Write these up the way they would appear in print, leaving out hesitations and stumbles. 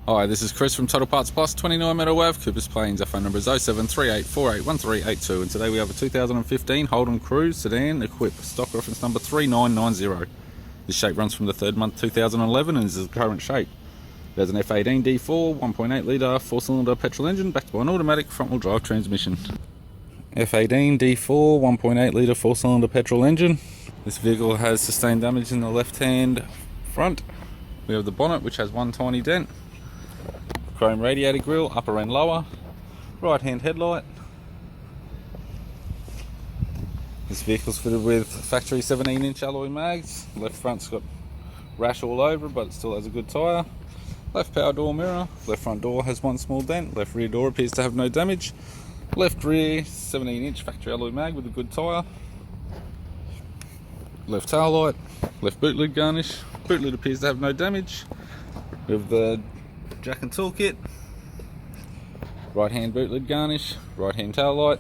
Hi, this is Chris from Total Parts Plus, 29 Meadow Ave, Coopers Plains. Our phone number is 0738481382, and today we have a 2015 Holden Cruze sedan equipped, stock reference number 3990. This shape runs from the third month 2011 and is the current shape. It has an F18 D4 1.8 litre 4-cylinder petrol engine backed by an automatic front-wheel drive transmission. F18 D4 1.8 litre 4-cylinder petrol engine. This vehicle has sustained damage in the left-hand front. We have the bonnet, which has one tiny dent. Chrome radiator grille, upper and lower. Right hand headlight. This vehicle's fitted with factory 17-inch alloy mags. Left front's got rash all over, but it still has a good tyre. Left power door mirror. Left front door has one small dent. Left rear door appears to have no damage. Left rear 17-inch factory alloy mag with a good tyre. Left tail light. Left boot lid garnish. Boot lid appears to have no damage. We have the jack and tool kit. Right hand boot lid garnish. Right hand tail light.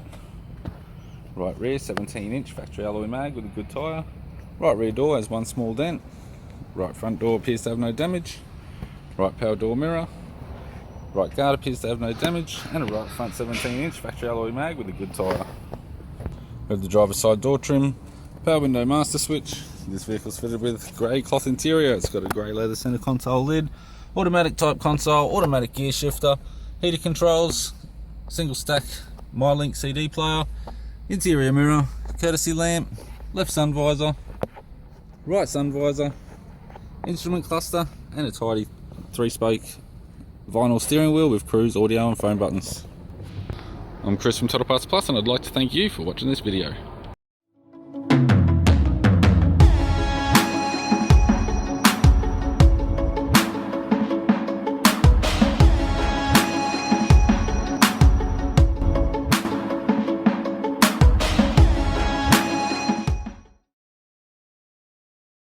Right rear 17-inch factory alloy mag with a good tyre. Right rear door has one small dent. Right front door appears to have no damage. Right power door mirror. Right guard appears to have no damage, and a right front 17-inch factory alloy mag with a good tyre. We have the driver's side door trim, power window master switch. This vehicle's fitted with grey cloth interior. It's got a grey leather centre console lid, automatic type console, automatic gear shifter, heater controls, single stack MyLink CD player, interior mirror, courtesy lamp, left sun visor, right sun visor, instrument cluster, and a tidy 3-spoke vinyl steering wheel with cruise audio and phone buttons. I'm Chris from Total Parts Plus, and I'd like to thank you for watching this video.